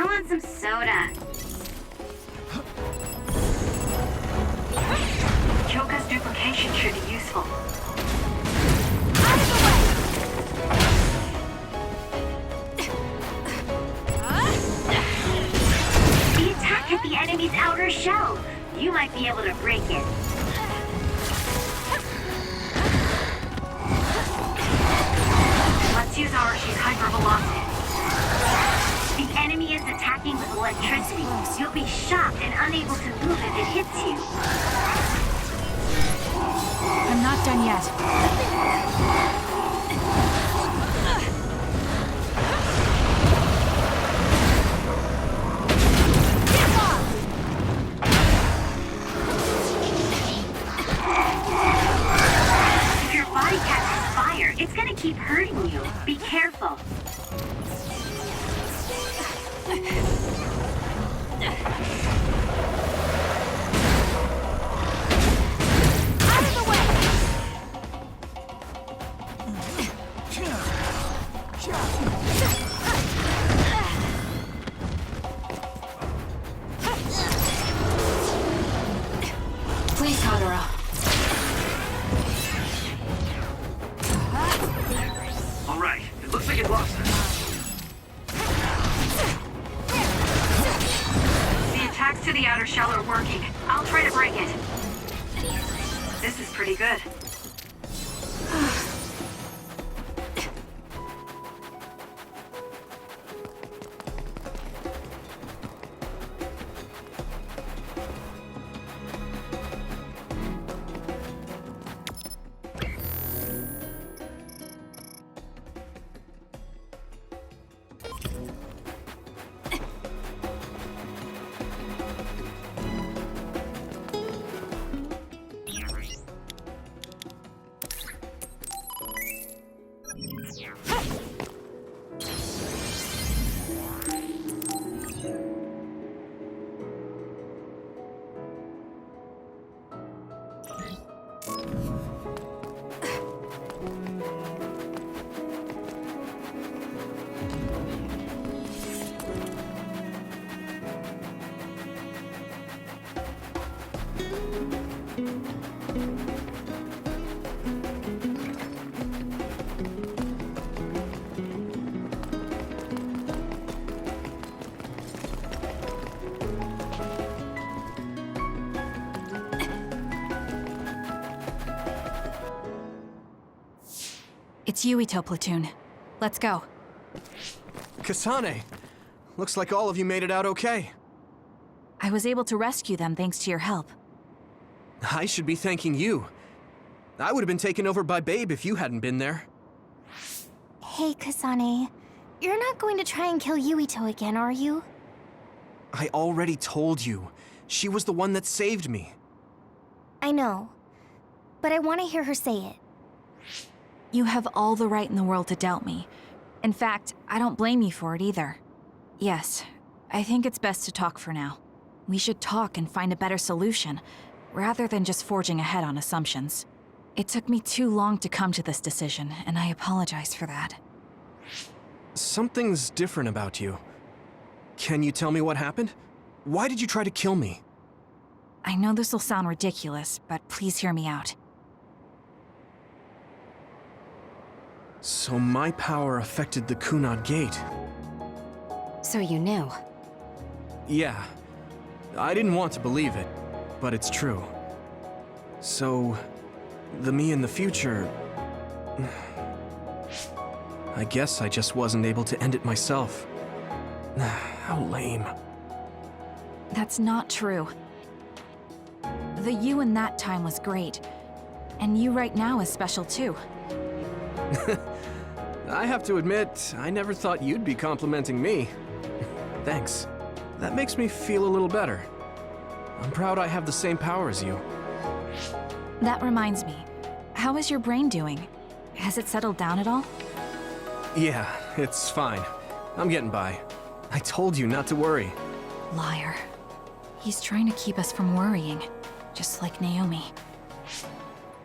Throw on some soda. Kyoka's duplication should be useful. Out of the way! The attack hit the enemy's outer shell. You might be able to break it. Let's use Archie's hypervelocity. The enemy is attacking with electricity. You'll be shocked and unable to move if it hits you. I'm not done yet. If your body catches fire, it's gonna keep hurting you. Be careful. Out of the way! Please, Hadara. All right, it looks like it lost us. The attacks to the outer shell are working. I'll try to break it. This is pretty good. It's Yuito platoon. Let's go. Kasane! Looks like all of you made it out okay. I was able to rescue them thanks to your help. I should be thanking you. I would have been taken over by Babe if you hadn't been there. Hey, Kasane. You're not going to try and kill Yuito again, are you? I already told you. She was the one that saved me. I know. But I want to hear her say it. You have all the right in the world to doubt me. In fact, I don't blame you for it either. Yes, I think it's best to talk for now. We should talk and find a better solution, rather than just forging ahead on assumptions. It took me too long to come to this decision, and I apologize for that. Something's different about you. Can you tell me what happened? Why did you try to kill me? I know this will sound ridiculous, but please hear me out. So my power affected the Kunad Gate. So you knew. Yeah. I didn't want to believe it, but it's true. So, the me in the future... I guess I just wasn't able to end it myself. How lame. That's not true. The you in that time was great, and you right now is special too. I have to admit, I never thought you'd be complimenting me. Thanks. That makes me feel a little better. I'm proud I have the same power as you. That reminds me, how is your brain doing? Has it settled down at all? Yeah, it's fine. I'm getting by. I told you not to worry. Liar. He's trying to keep us from worrying, just like Naomi.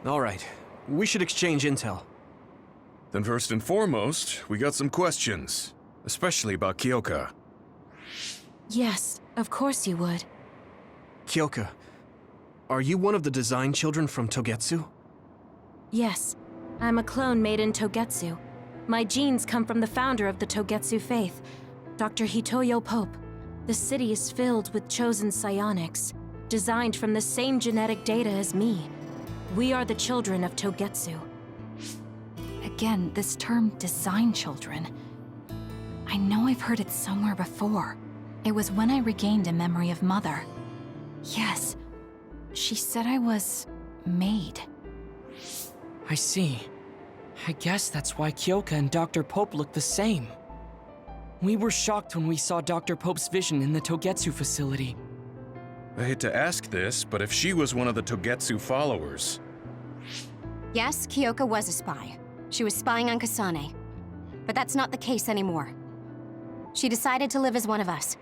All right, we should exchange intel. Then first and foremost, we got some questions, especially about Kyoka. Yes, of course you would. Kyoka, are you one of the design children from Togetsu? Yes, I'm a clone made in Togetsu. My genes come from the founder of the Togetsu faith, Dr. Hitoyo Pope. The city is filled with chosen psionics, designed from the same genetic data as me. We are the children of Togetsu. Again, this term, design children. I know I've heard it somewhere before. It was when I regained a memory of Mother. Yes, she said I was made. I see. I guess that's why Kyoka and Dr. Pope look the same. We were shocked when we saw Dr. Pope's vision in the Togetsu facility. I hate to ask this, but if she was one of the Togetsu followers... Yes, Kyoka was a spy. She was spying on Kasane. But that's not the case anymore. She decided to live as one of us.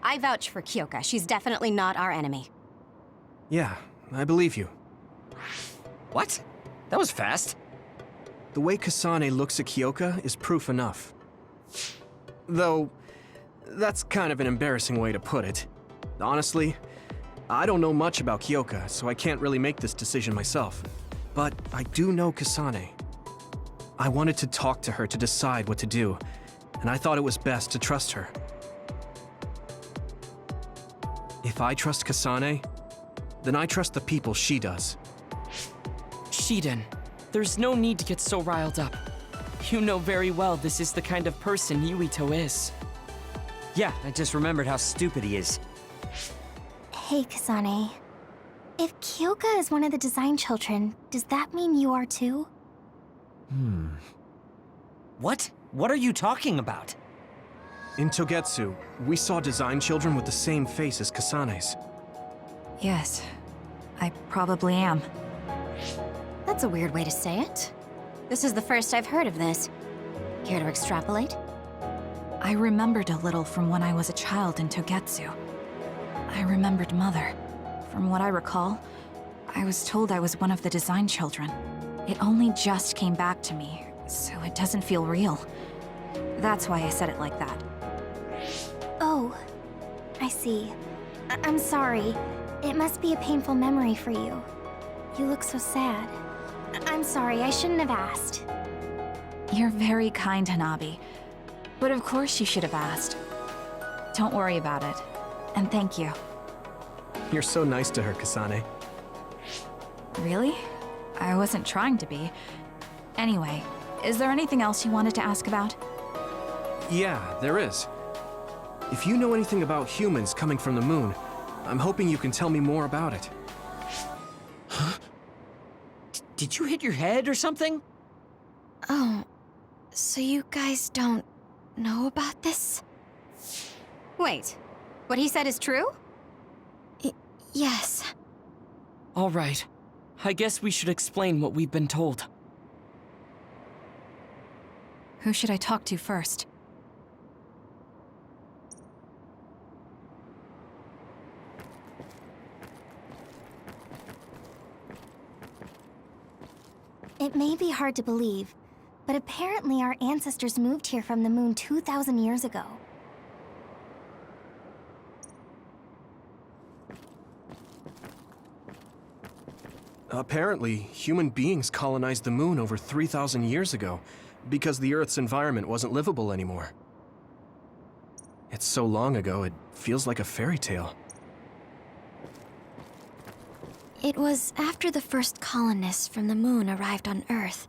I vouch for Kyoka. She's definitely not our enemy. Yeah, I believe you. What? That was fast. The way Kasane looks at Kyoka is proof enough. Though, that's kind of an embarrassing way to put it. Honestly, I don't know much about Kyoka, so I can't really make this decision myself. But I do know Kasane. I wanted to talk to her to decide what to do, and I thought it was best to trust her. If I trust Kasane, then I trust the people she does. Shiden, there's no need to get so riled up. You know very well this is the kind of person Yuito is. Yeah, I just remembered how stupid he is. Hey, Kasane. If Kyoka is one of the design children, does that mean you are too? What? What are you talking about? In Togetsu, we saw design children with the same face as Kasane's. Yes, I probably am. That's a weird way to say it. This is the first I've heard of this. Care to extrapolate? I remembered a little from when I was a child in Togetsu. I remembered Mother. From what I recall, I was told I was one of the design children. It only just came back to me, so it doesn't feel real. That's why I said it like that. Oh, I see. I'm sorry. It must be a painful memory for you. You look so sad. I'm sorry, I shouldn't have asked. You're very kind, Hanabi. But of course you should have asked. Don't worry about it. And thank you. You're so nice to her, Kasane. Really? I wasn't trying to be. Anyway, is there anything else you wanted to ask about? Yeah, there is. If you know anything about humans coming from the moon, I'm hoping you can tell me more about it. Did you hit your head or something? Oh, so you guys don't know about this? Wait, what he said is true? Yes. All right. I guess we should explain what we've been told. Who should I talk to first? It may be hard to believe, but apparently our ancestors moved here from the moon 2,000 years ago. Apparently, human beings colonized the moon over 3,000 years ago, because the Earth's environment wasn't livable anymore. It's so long ago, it feels like a fairy tale. It was after the first colonists from the moon arrived on Earth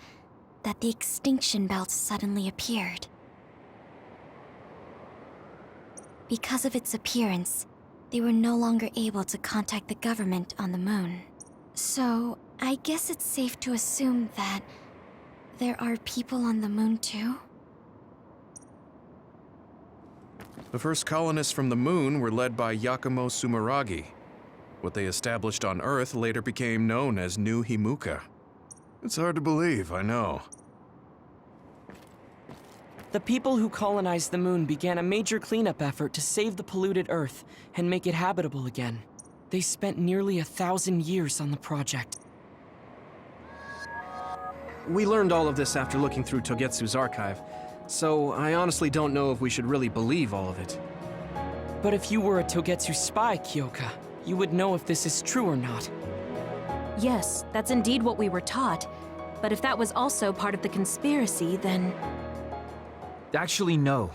that the extinction belt suddenly appeared. Because of its appearance, they were no longer able to contact the government on the moon. So, I guess it's safe to assume that there are people on the moon too? The first colonists from the moon were led by Yakumo Sumeragi. What they established on Earth later became known as New Himuka. It's hard to believe, I know. The people who colonized the moon began a major cleanup effort to save the polluted Earth and make it habitable again. They spent nearly 1,000 years on the project. We learned all of this after looking through Togetsu's archive, so I honestly don't know if we should really believe all of it. But if you were a Togetsu spy, Kyoka, you would know if this is true or not. Yes, that's indeed what we were taught. But if that was also part of the conspiracy, then... Actually, no.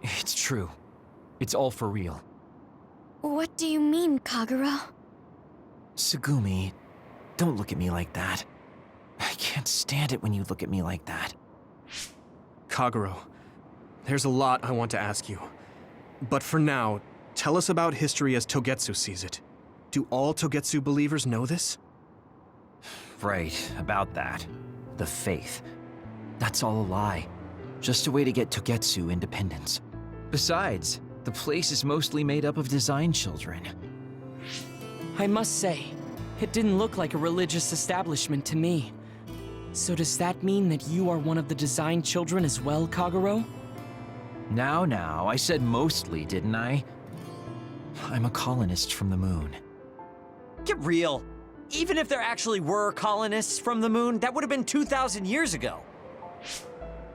It's true. It's all for real. What do you mean, Kagero? Tsugumi, don't look at me like that. I can't stand it when you look at me like that. Kagero, there's a lot I want to ask you. But for now, tell us about history as Togetsu sees it. Do all Togetsu believers know this? Right, about that. The faith. That's all a lie. Just a way to get Togetsu independence. Besides, the place is mostly made up of design children. I must say, it didn't look like a religious establishment to me. So does that mean that you are one of the design children as well, Kagero? Now, I said mostly, didn't I? I'm a colonist from the moon. Get real. Even if there actually were colonists from the moon, that would have been 2,000 years ago.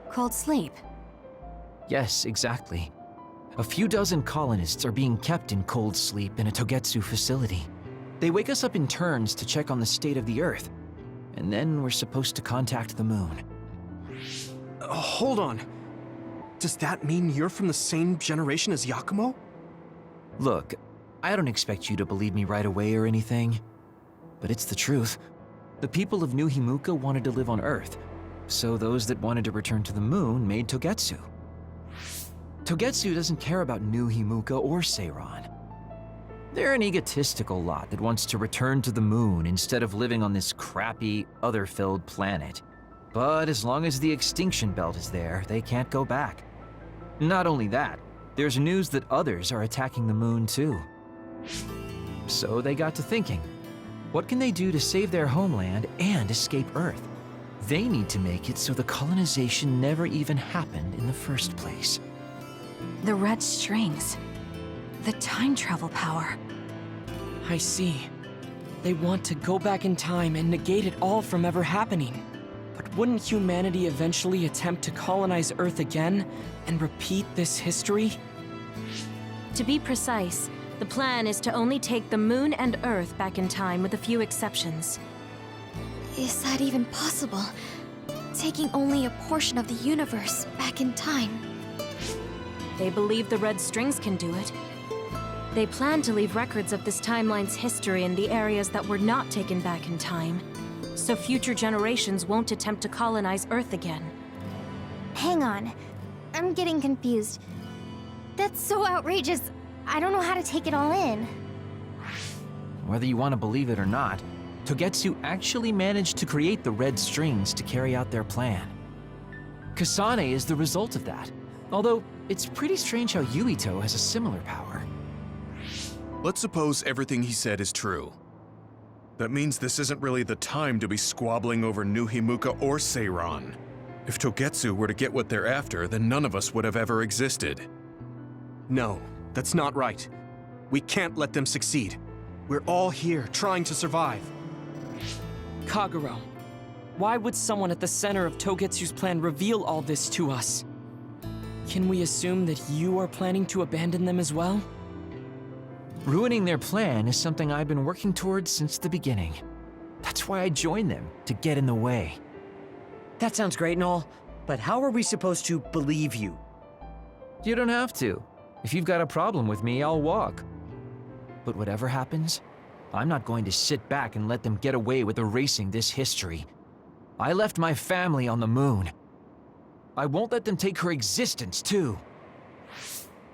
Cold sleep. Yes, exactly. A few dozen colonists are being kept in cold sleep in a Togetsu facility. They wake us up in turns to check on the state of the Earth, and then we're supposed to contact the moon. Hold on. Does that mean you're from the same generation as Yakumo? Look, I don't expect you to believe me right away or anything, but it's the truth. The people of New Himuka wanted to live on Earth, so those that wanted to return to the moon made Togetsu. Togetsu doesn't care about New Himuka or Seiran. They're an egotistical lot that wants to return to the moon instead of living on this crappy, other-filled planet. But as long as the extinction belt is there, they can't go back. Not only that, there's news that others are attacking the moon too. So they got to thinking, what can they do to save their homeland and escape Earth? They need to make it so the colonization never even happened in the first place. The red strings. The time travel power. I see. They want to go back in time and negate it all from ever happening. But wouldn't humanity eventually attempt to colonize Earth again and repeat this history? To be precise, the plan is to only take the moon and Earth back in time with a few exceptions. Is that even possible? Taking only a portion of the universe back in time. They believe the red strings can do it. They plan to leave records of this timeline's history in the areas that were not taken back in time, so future generations won't attempt to colonize Earth again. Hang on. I'm getting confused. That's so outrageous. I don't know how to take it all in. Whether you want to believe it or not, Togetsu actually managed to create the red strings to carry out their plan. Kasane is the result of that, although it's pretty strange how Yuito has a similar power. Let's suppose everything he said is true. That means this isn't really the time to be squabbling over New Himuka or Seiran. If Togetsu were to get what they're after, then none of us would have ever existed. No, that's not right. We can't let them succeed. We're all here trying to survive. Kagero, why would someone at the center of Togetsu's plan reveal all this to us? Can we assume that you are planning to abandon them as well? Ruining their plan is something I've been working towards since the beginning. That's why I joined them, to get in the way. That sounds great and all, but how are we supposed to believe you? You don't have to. If you've got a problem with me, I'll walk. But whatever happens, I'm not going to sit back and let them get away with erasing this history. I left my family on the moon. I won't let them take her existence, too.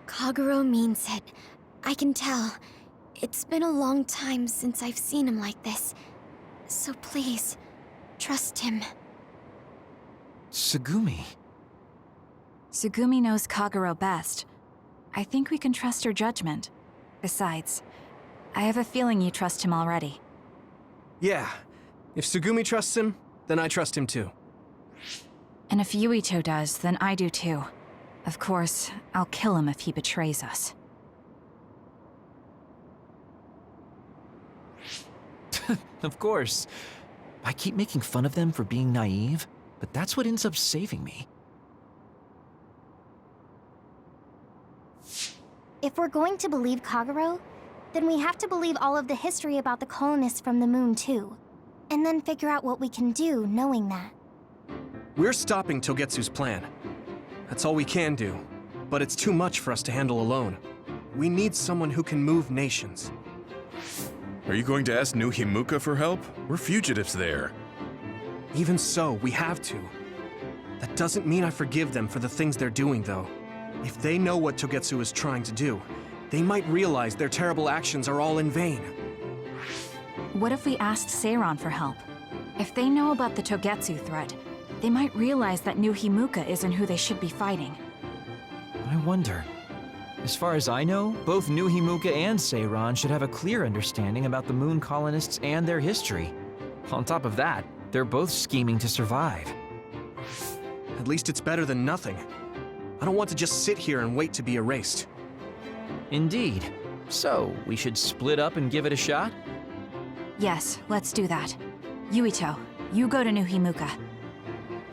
Kagero means it. I can tell. It's been a long time since I've seen him like this. So please, trust him. Tsugumi. Tsugumi knows Kagero best. I think we can trust her judgment. Besides, I have a feeling you trust him already. Yeah, if Tsugumi trusts him, then I trust him too. And if Yuito does, then I do too. Of course, I'll kill him if he betrays us. Of course. I keep making fun of them for being naive, but that's what ends up saving me. If we're going to believe Kagero, then we have to believe all of the history about the colonists from the moon too. And then figure out what we can do knowing that. We're stopping Togetsu's plan. That's all we can do. But it's too much for us to handle alone. We need someone who can move nations. Are you going to ask New Himuka for help? We're fugitives there. Even so, we have to. That doesn't mean I forgive them for the things they're doing, though. If they know what Togetsu is trying to do, they might realize their terrible actions are all in vain. What if we asked Seiran for help? If they know about the Togetsu threat, they might realize that New Himuka isn't who they should be fighting. I wonder. As far as I know, both New Himuka and Seiran should have a clear understanding about the moon colonists and their history. On top of that, they're both scheming to survive. At least it's better than nothing. I don't want to just sit here and wait to be erased. Indeed. So, we should split up and give it a shot? Yes, let's do that. Yuito, you go to New Himuka.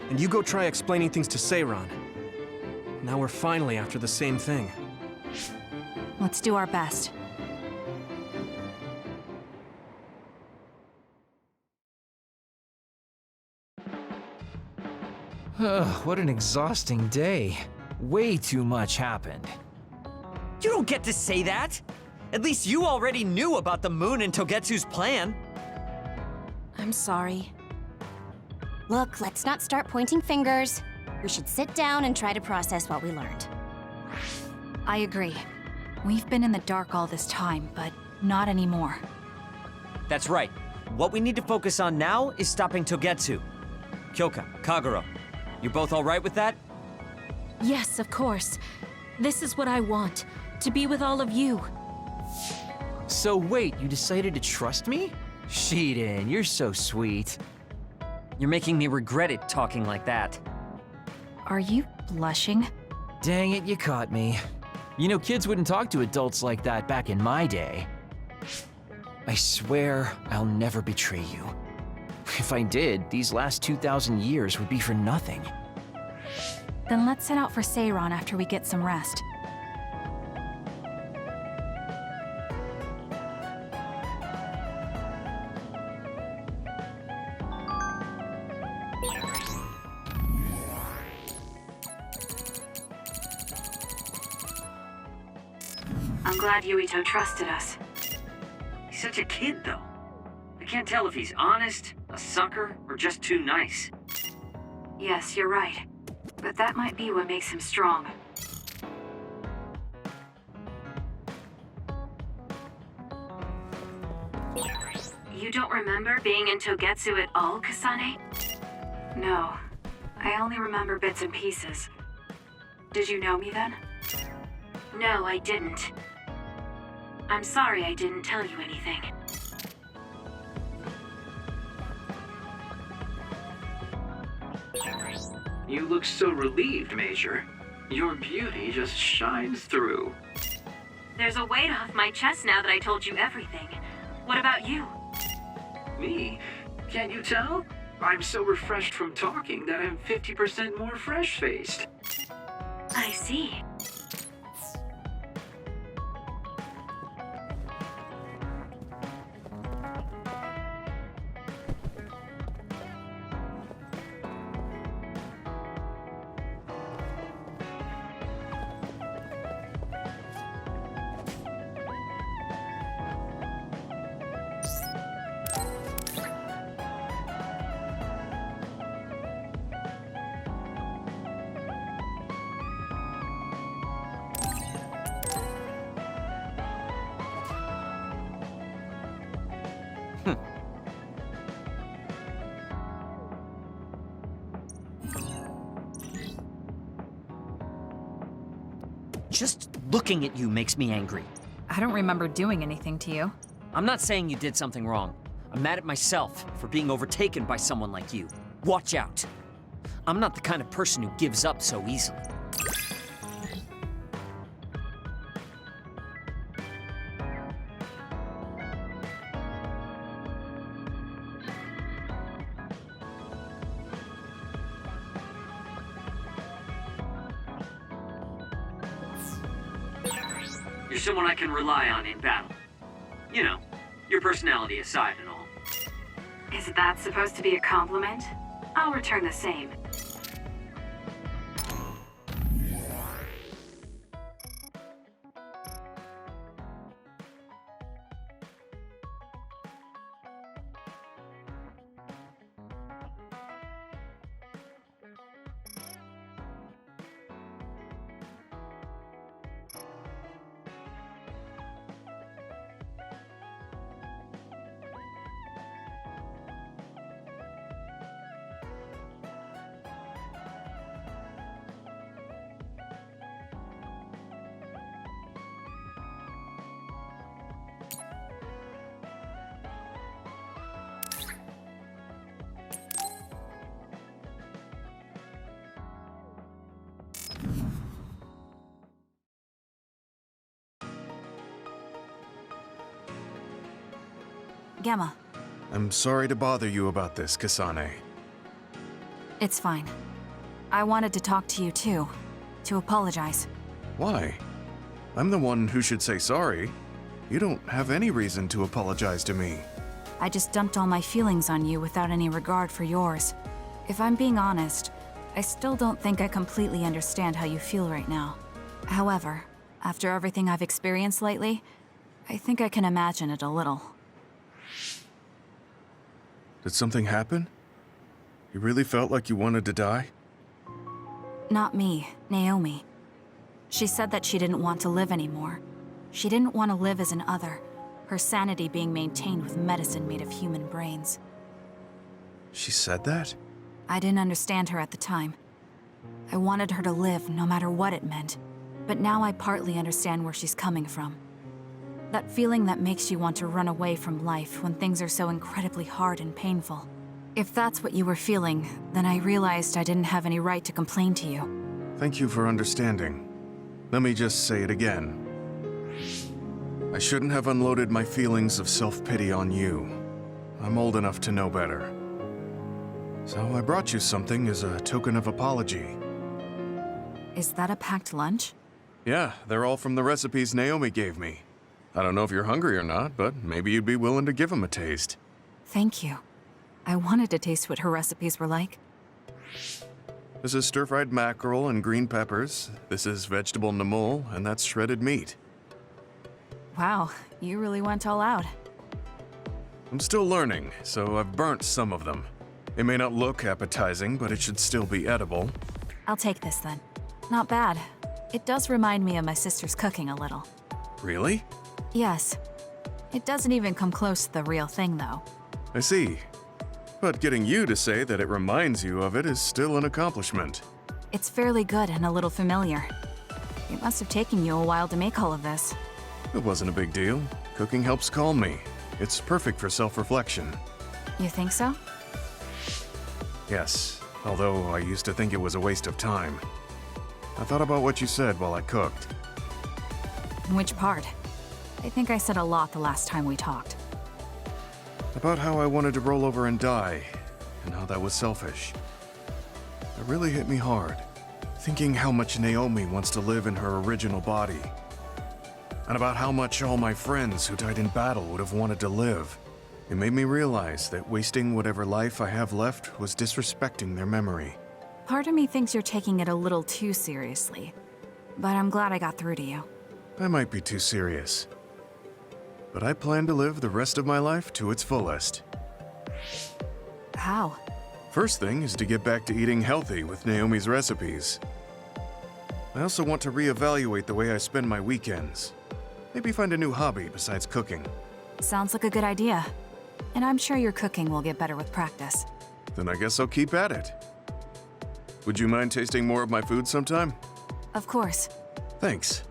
And you go try explaining things to Seiran. Now we're finally after the same thing. Let's do our best. What an exhausting day. Way too much happened. You don't get to say that! At least you already knew about the moon and Togetsu's plan. I'm sorry. Look, let's not start pointing fingers. We should sit down and try to process what we learned. I agree. We've been in the dark all this time, but not anymore. That's right. What we need to focus on now is stopping Togetsu. Kyoka, Kagero, you're both all right with that? Yes, of course. This is what I want, to be with all of you. So wait, you decided to trust me? Shiden, you're so sweet. You're making me regret it talking like that. Are you blushing? Dang it, you caught me. You know, kids wouldn't talk to adults like that back in my day. I swear I'll never betray you. If I did, these last 2,000 years would be for nothing. Then let's set out for Seiran after we get some rest. I'm glad Yuito trusted us. He's such a kid, though. I can't tell if he's honest, a sucker, or just too nice. Yes, you're right. But that might be what makes him strong. You don't remember being in Togetsu at all, Kasane? No. I only remember bits and pieces. Did you know me then? No, I didn't. I'm sorry I didn't tell you anything. You look so relieved, Major. Your beauty just shines through. There's a weight off my chest now that I told you everything. What about you? Me? Can't you tell? I'm so refreshed from talking that I'm 50% more fresh-faced. I see. Just looking at you makes me angry. I don't remember doing anything to you. I'm not saying you did something wrong. I'm mad at myself for being overtaken by someone like you. Watch out. I'm not the kind of person who gives up so easily. You're someone I can rely on in battle. You know, your personality aside and all. Is that supposed to be a compliment? I'll return the same. Gamma, I'm sorry to bother you about this, Kasane. it's fine. I wanted to talk to you too, to apologize. Why? I'm the one who should say sorry. You don't have any reason to apologize to me. I just dumped all my feelings on you without any regard for yours. If I'm being honest, I still don't think I completely understand how you feel right now. However, after everything I've experienced lately, I think I can imagine it a little. Did something happen? You really felt like you wanted to die? Not me, Naomi. She said that she didn't want to live anymore. She didn't want to live as an other, her sanity being maintained with medicine made of human brains. She said that? I didn't understand her at the time. I wanted her to live no matter what it meant, but now I partly understand where she's coming from. That feeling that makes you want to run away from life when things are so incredibly hard and painful. If that's what you were feeling, then I realized I didn't have any right to complain to you. Thank you for understanding. Let me just say it again. I shouldn't have unloaded my feelings of self-pity on you. I'm old enough to know better. So I brought you something as a token of apology. Is that a packed lunch? Yeah, they're all from the recipes Naomi gave me. I don't know if you're hungry or not, but maybe you'd be willing to give them a taste. Thank you. I wanted to taste what her recipes were like. This is stir-fried mackerel and green peppers. This is vegetable namul, and that's shredded meat. Wow, you really went all out. I'm still learning, so I've burnt some of them. It may not look appetizing, but it should still be edible. I'll take this then. Not bad. It does remind me of my sister's cooking a little. Really? Yes. It doesn't even come close to the real thing, though. I see. But getting you to say that it reminds you of it is still an accomplishment. It's fairly good and a little familiar. It must have taken you a while to make all of this. It wasn't a big deal. Cooking helps calm me. It's perfect for self-reflection. You think so? Yes, although I used to think it was a waste of time. I thought about what you said while I cooked. Which part? I think I said a lot the last time we talked. About how I wanted to roll over and die, and how that was selfish. It really hit me hard, thinking how much Naomi wants to live in her original body. And about how much all my friends who died in battle would have wanted to live. It made me realize that wasting whatever life I have left was disrespecting their memory. Part of me thinks you're taking it a little too seriously. But I'm glad I got through to you. I might be too serious. But I plan to live the rest of my life to its fullest. How? First thing is to get back to eating healthy with Naomi's recipes. I also want to reevaluate the way I spend my weekends. Maybe find a new hobby besides cooking. Sounds like a good idea. And I'm sure your cooking will get better with practice. Then I guess I'll keep at it. Would you mind tasting more of my food sometime? Of course. Thanks.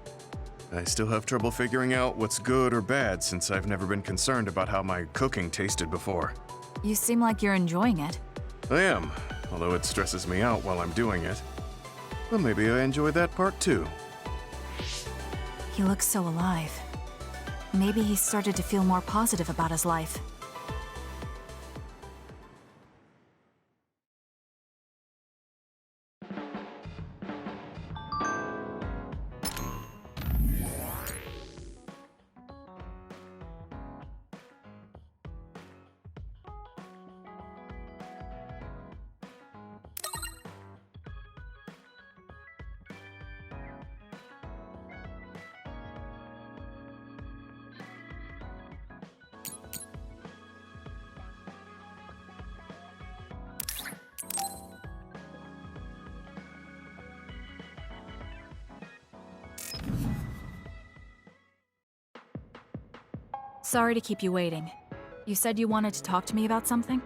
I still have trouble figuring out what's good or bad since I've never been concerned about how my cooking tasted before. You seem like you're enjoying it. I am, although it stresses me out while I'm doing it. Well, maybe I enjoy that part too. He looks so alive. Maybe he started to feel more positive about his life. Sorry to keep you waiting. You said you wanted to talk to me about something?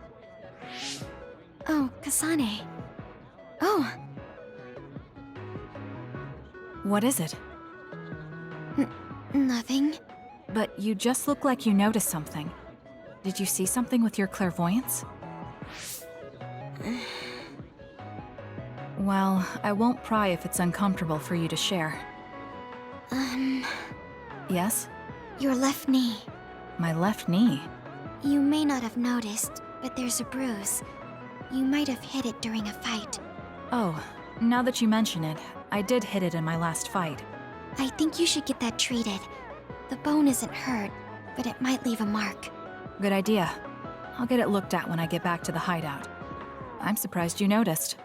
Oh, Kasane. Oh, What is it? nothing. But you just look like you noticed something. Did you see something with your clairvoyance? Well, I won't pry if it's uncomfortable for you to share. Yes? Your left knee. My left knee? You may not have noticed, but there's a bruise. You might have hit it during a fight. Oh, now that you mention it, I did hit it in my last fight. I think you should get that treated. The bone isn't hurt, but it might leave a mark. Good idea. I'll get it looked at when I get back to the hideout. I'm surprised you noticed.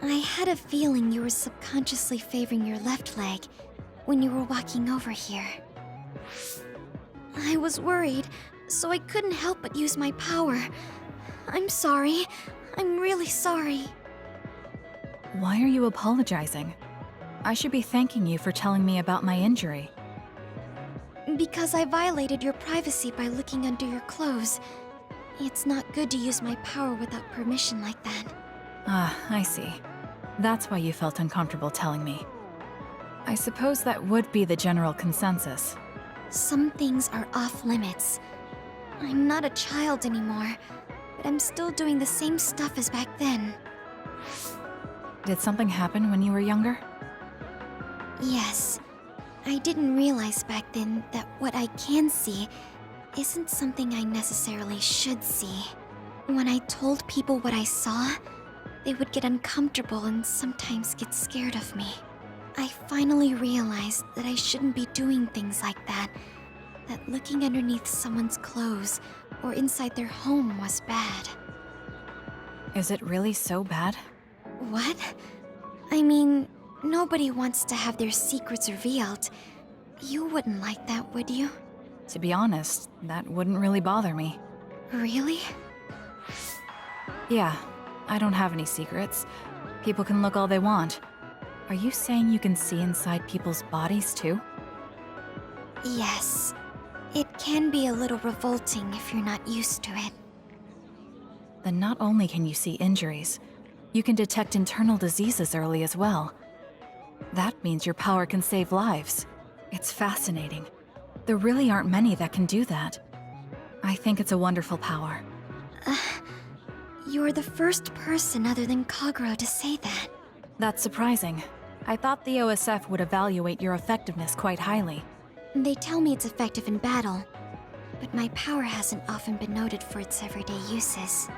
I had a feeling you were subconsciously favoring your left leg when you were walking over here. I was worried, so I couldn't help but use my power. I'm sorry. I'm really sorry. Why are you apologizing? I should be thanking you for telling me about my injury. Because I violated your privacy by looking under your clothes. It's not good to use my power without permission like that. Ah, I see. That's why you felt uncomfortable telling me. I suppose that would be the general consensus. Some things are off limits. I'm not a child anymore, but I'm still doing the same stuff as back then. Did something happen when you were younger? Yes. I didn't realize back then that what I can see isn't something I necessarily should see. When I told people what I saw, they would get uncomfortable and sometimes get scared of me. I finally realized that I shouldn't be doing things like that, that looking underneath someone's clothes or inside their home was bad. Is it really so bad? What? I mean, nobody wants to have their secrets revealed. You wouldn't like that, would you? To be honest, that wouldn't really bother me. Really? Yeah, I don't have any secrets. People can look all they want. Are you saying you can see inside people's bodies too? Yes. It can be a little revolting if you're not used to it. Then not only can you see injuries, you can detect internal diseases early as well. That means your power can save lives. It's fascinating. There really aren't many that can do that. I think it's a wonderful power. You're the first person other than Kagero to say that. That's surprising. I thought the OSF would evaluate your effectiveness quite highly. They tell me it's effective in battle, but my power hasn't often been noted for its everyday uses.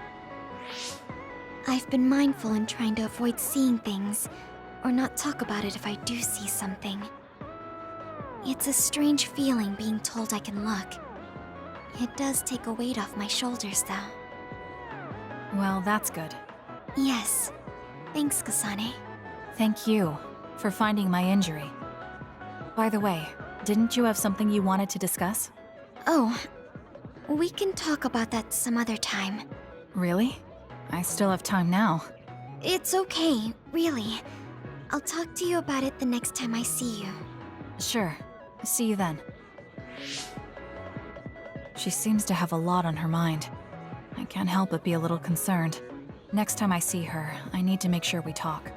I've been mindful in trying to avoid seeing things, or not talk about it if I do see something. It's a strange feeling being told I can look. It does take a weight off my shoulders, though. Well, that's good. Yes. Thanks, Kasane. Thank you for finding my injury. By the way, didn't you have something you wanted to discuss? Oh, we can talk about that some other time. Really? I still have time now. It's okay, really. I'll talk to you about it the next time I see you. Sure. See you then. She seems to have a lot on her mind. I can't help but be a little concerned. Next time I see her, I need to make sure we talk.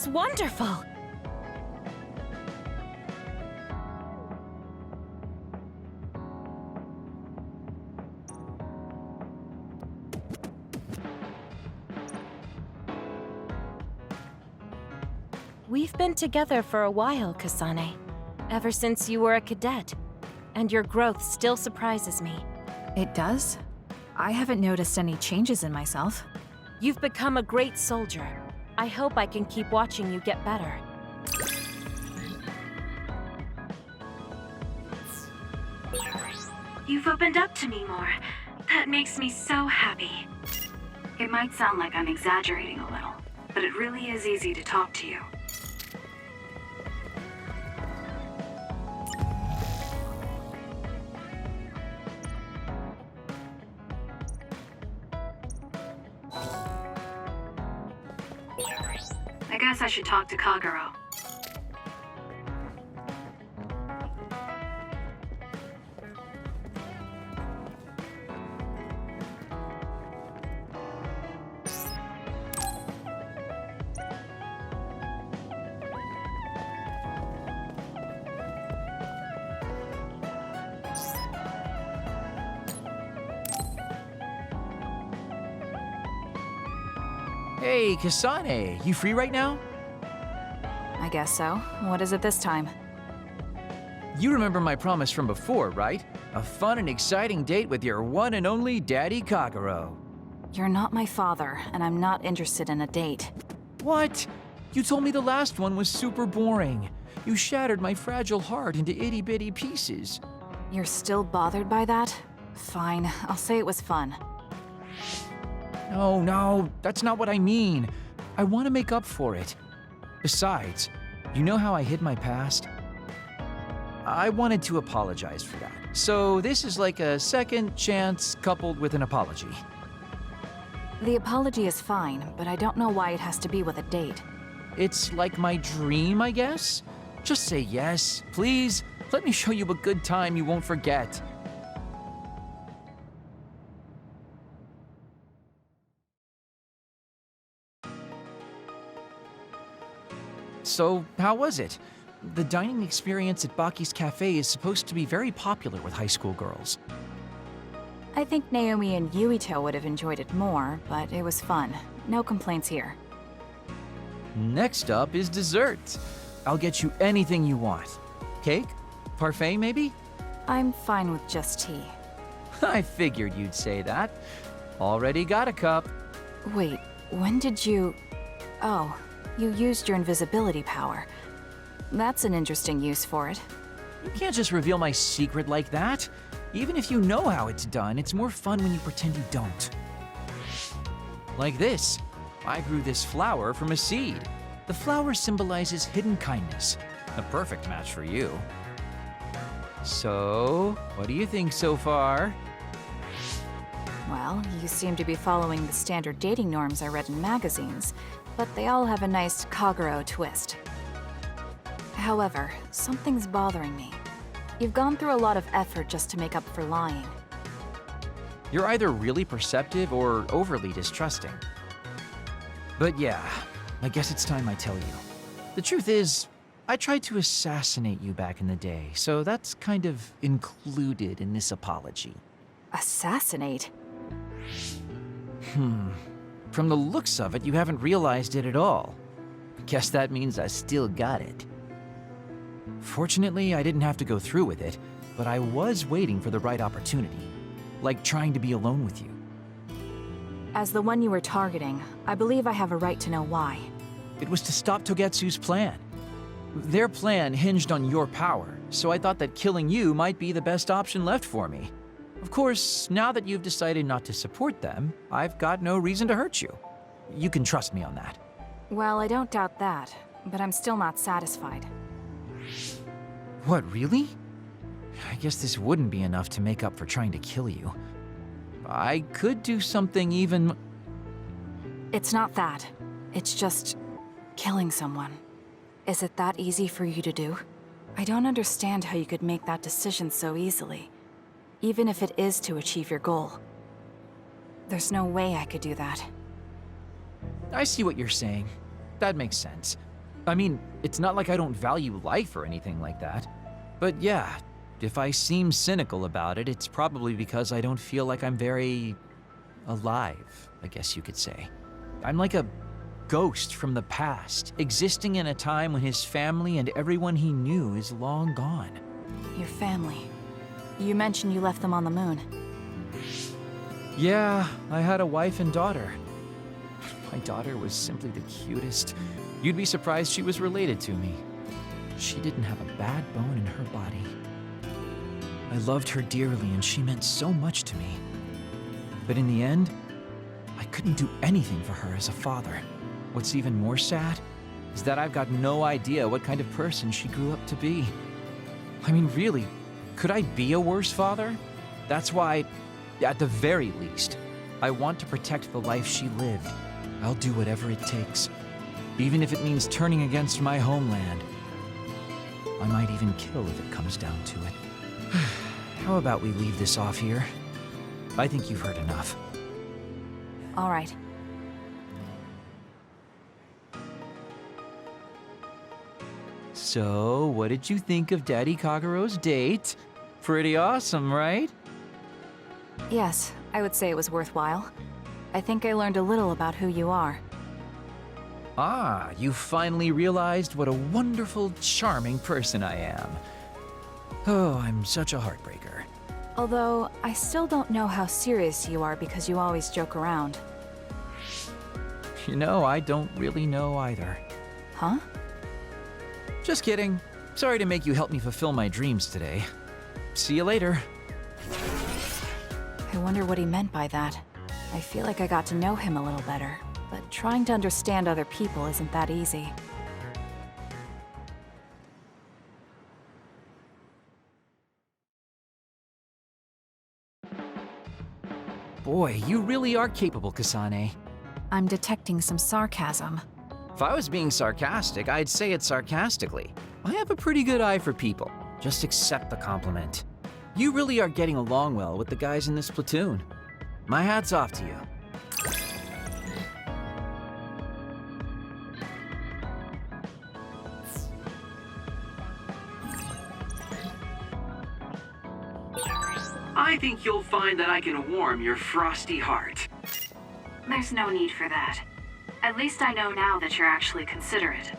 was wonderful! We've been together for a while, Kasane. Ever since you were a cadet. And your growth still surprises me. It does? I haven't noticed any changes in myself. You've become a great soldier. I hope I can keep watching you get better. You've opened up to me more. That makes me so happy. It might sound like I'm exaggerating a little, but it really is easy to talk to you. I guess I should talk to Kagero. Hey, Kasane, you free right now? I guess so. What is it this time? You remember my promise from before, right? A fun and exciting date with your one and only Daddy Kagero. You're not my father, and I'm not interested in a date. What? You told me the last one was super boring. You shattered my fragile heart into itty-bitty pieces. You're still bothered by that? Fine, I'll say it was fun. No, that's not what I mean. I want to make up for it. Besides, you know how I hid my past? I wanted to apologize for that. So this is like a second chance coupled with an apology. The apology is fine, but I don't know why it has to be with a date. It's like my dream, I guess? Just say yes, please. Let me show you a good time you won't forget. So, how was it? The dining experience at Baki's Cafe is supposed to be very popular with high school girls. I think Naomi and Yuito would have enjoyed it more, but it was fun. No complaints here. Next up is dessert. I'll get you anything you want. Cake? Parfait, maybe? I'm fine with just tea. I figured you'd say that. Already got a cup. Wait, when did you... Oh, you used your invisibility power. That's an interesting use for it. You can't just reveal my secret like that. Even if you know how it's done, it's more fun when you pretend you don't. Like this. I grew this flower from a seed. The flower symbolizes hidden kindness. A perfect match for you. So, what do you think so far? Well, you seem to be following the standard dating norms I read in magazines, but they all have a nice Kagero twist. However, something's bothering me. You've gone through a lot of effort just to make up for lying. You're either really perceptive or overly distrusting. But yeah, I guess it's time I tell you. The truth is, I tried to assassinate you back in the day, so that's kind of included in this apology. Assassinate? From the looks of it, you haven't realized it at all. Guess that means I still got it. Fortunately, I didn't have to go through with it, but I was waiting for the right opportunity. Like trying to be alone with you. As the one you were targeting, I believe I have a right to know why. It was to stop Togetsu's plan. Their plan hinged on your power, so I thought that killing you might be the best option left for me. Of course, now that you've decided not to support them, I've got no reason to hurt you. You can trust me on that. Well, I don't doubt that, but I'm still not satisfied. What, really? I guess this wouldn't be enough to make up for trying to kill you. I could do something even... It's not that. It's just... killing someone. Is it that easy for you to do? I don't understand how you could make that decision so easily. Even if it is to achieve your goal. There's no way I could do that. I see what you're saying. That makes sense. I mean, it's not like I don't value life or anything like that. But yeah, if I seem cynical about it, it's probably because I don't feel like I'm very alive, I guess you could say. I'm like a ghost from the past, existing in a time when his family and everyone he knew is long gone. Your family. You mentioned you left them on the moon. Yeah, I had a wife and daughter. My daughter was simply the cutest. You'd be surprised she was related to me. She didn't have a bad bone in her body. I loved her dearly and she meant so much to me. But in the end, I couldn't do anything for her as a father. What's even more sad is that I've got no idea what kind of person she grew up to be. I mean, really, could I be a worse father? That's why, at the very least, I want to protect the life she lived. I'll do whatever it takes, even if it means turning against my homeland. I might even kill if it comes down to it. How about we leave this off here? I think you've heard enough. All right. So, what did you think of Daddy Kagero's date? Pretty awesome, right? Yes, I would say it was worthwhile. I think I learned a little about who you are. Ah, you finally realized what a wonderful, charming person I am. Oh, I'm such a heartbreaker. Although, I still don't know how serious you are because you always joke around. You know, I don't really know either. Huh? Just kidding. Sorry to make you help me fulfill my dreams today. See you later. I wonder what he meant by that. I feel like I got to know him a little better, but trying to understand other people isn't that easy. Boy, you really are capable, Kasane. I'm detecting some sarcasm. If I was being sarcastic, I'd say it sarcastically. I have a pretty good eye for people. Just accept the compliment. You really are getting along well with the guys in this platoon. My hat's off to you. I think you'll find that I can warm your frosty heart. There's no need for that. At least I know now that you're actually considerate.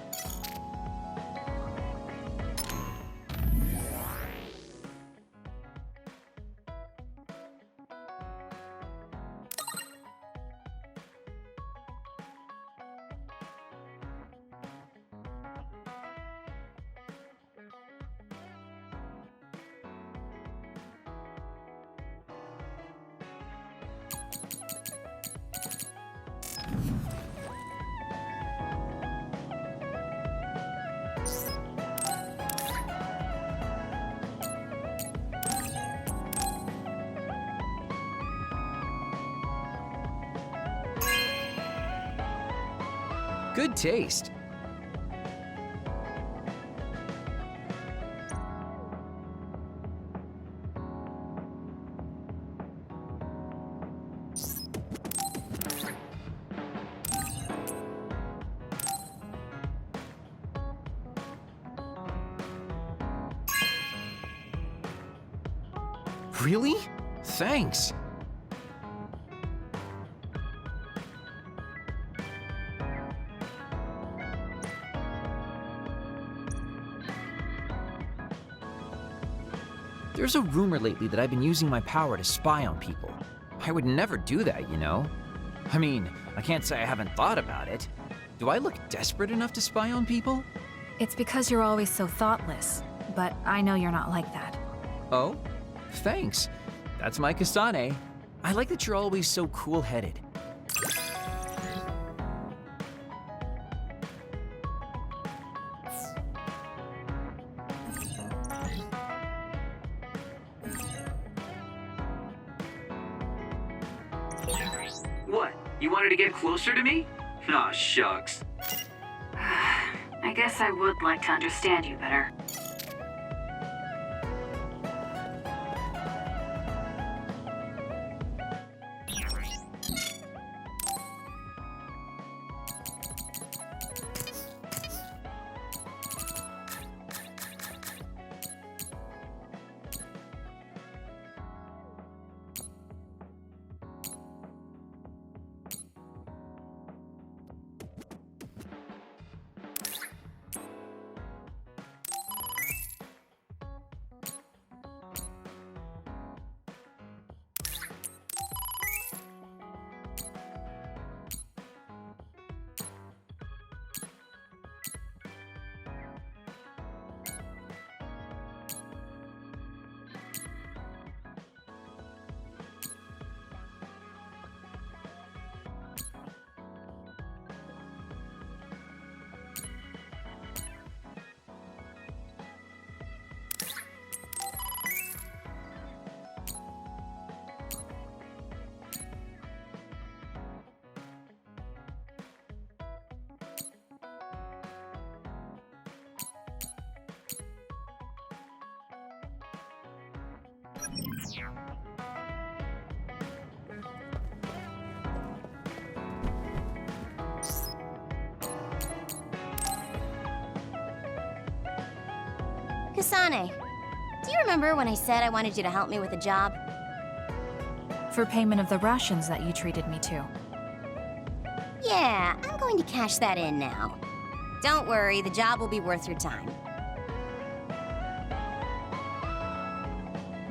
Good taste. Really? Thanks. There's a rumor lately that I've been using my power to spy on people. I would never do that, you know? I mean, I can't say I haven't thought about it. Do I look desperate enough to spy on people? It's because you're always so thoughtless, but I know you're not like that. Oh? Thanks. That's my Kasane. I like that you're always so cool-headed. What? You wanted to get closer to me? Aw, shucks. I guess I would like to understand you better. Kasane, do you remember when I said I wanted you to help me with a job? For payment of the rations that you treated me to. Yeah, I'm going to cash that in now. Don't worry, the job will be worth your time.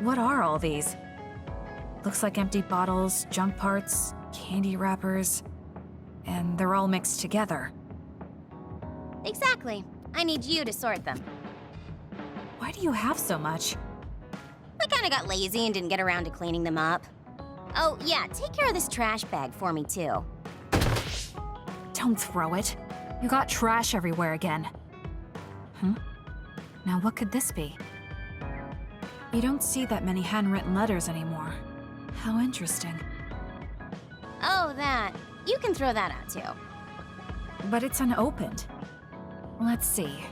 What are all these? Looks like empty bottles, junk parts, candy wrappers, and they're all mixed together. Exactly. I need you to sort them. Why do you have so much? I kinda got lazy and didn't get around to cleaning them up. Oh, yeah, take care of this trash bag for me, too. Don't throw it. You got trash everywhere again. Now what could this be? You don't see that many handwritten letters anymore. How interesting. Oh, that. You can throw that out, too. But it's unopened. Let's see.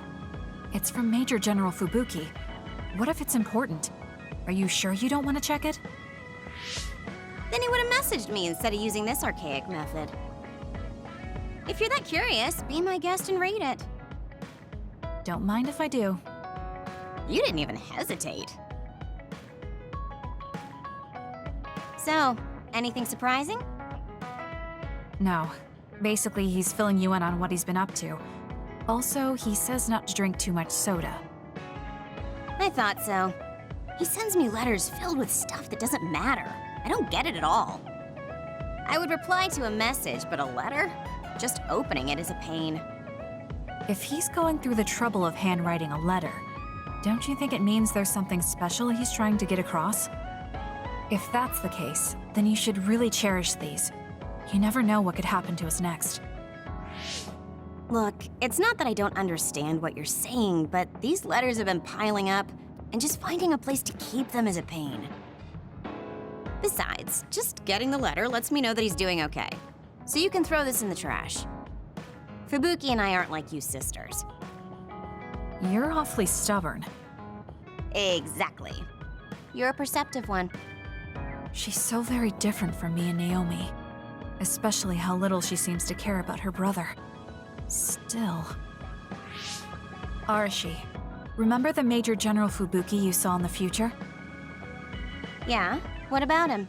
It's from Major General Fubuki. What if it's important? Are you sure you don't want to check it? Then he would have messaged me instead of using this archaic method. If you're that curious, be my guest and read it. Don't mind if I do. You didn't even hesitate. So, anything surprising? No. Basically, he's filling you in on what he's been up to. Also, he says not to drink too much soda. I thought so. He sends me letters filled with stuff that doesn't matter. I don't get it at all. I would reply to a message, but a letter? Just opening it is a pain. If he's going through the trouble of handwriting a letter, don't you think it means there's something special he's trying to get across? If that's the case, then you should really cherish these. You never know what could happen to us next. Look, it's not that I don't understand what you're saying, but these letters have been piling up, and just finding a place to keep them is a pain. Besides, just getting the letter lets me know that he's doing okay. So you can throw this in the trash. Fubuki and I aren't like you sisters. You're awfully stubborn. Exactly. You're a perceptive one. She's so very different from me and Naomi. Especially how little she seems to care about her brother. Still... Arashi, remember the Major General Fubuki you saw in the future? Yeah? What about him?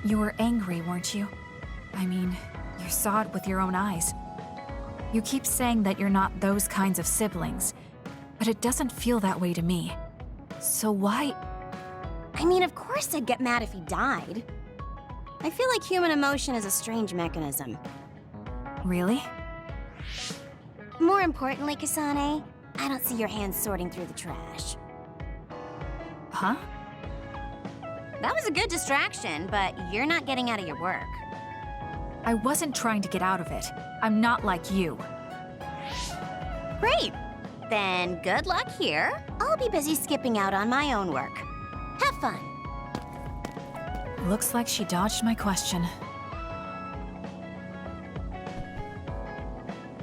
You were angry, weren't you? I mean, you saw it with your own eyes. You keep saying that you're not those kinds of siblings, but it doesn't feel that way to me. So why... I mean, of course I'd get mad if he died. I feel like human emotion is a strange mechanism. Really? More importantly, Kasane, I don't see your hands sorting through the trash. Huh? That was a good distraction, but you're not getting out of your work. I wasn't trying to get out of it. I'm not like you. Great. Then good luck here. I'll be busy skipping out on my own work. Have fun. Looks like she dodged my question.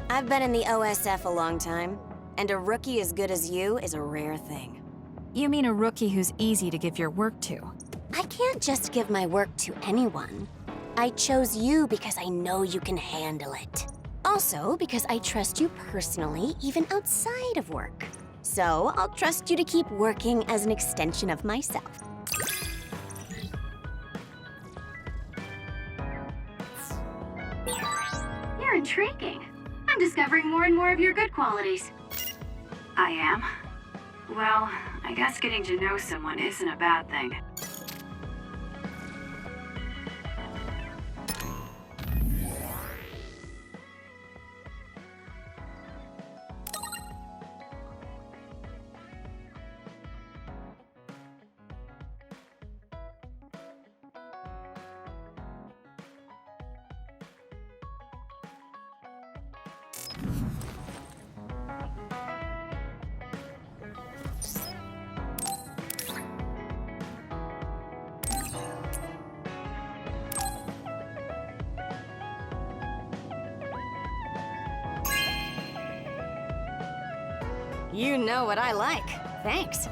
I've been in the OSF a long time, and a rookie as good as you is a rare thing. You mean a rookie who's easy to give your work to? I can't just give my work to anyone. I chose you because I know you can handle it. Also, because I trust you personally, even outside of work. So, I'll trust you to keep working as an extension of myself. You're intriguing. I'm discovering more and more of your good qualities. I am? Well, I guess getting to know someone isn't a bad thing. You know what I like. Thanks.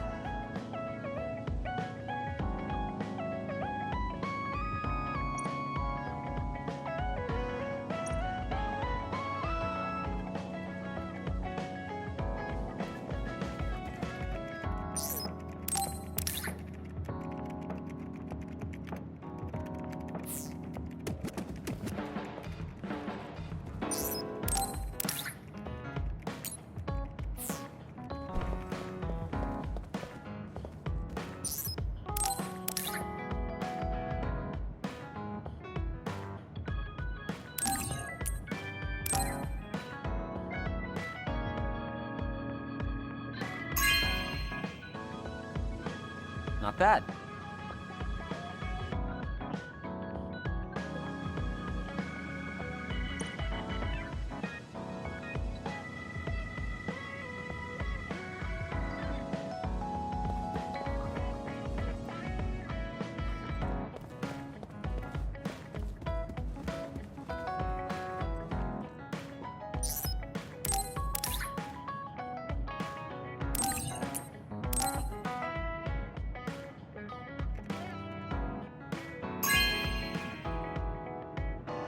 Not bad.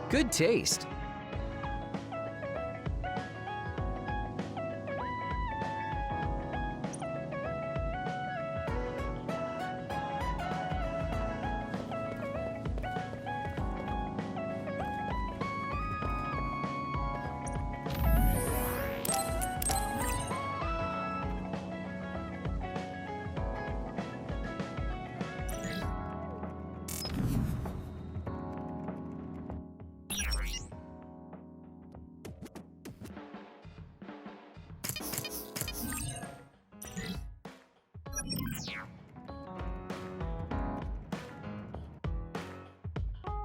Good taste.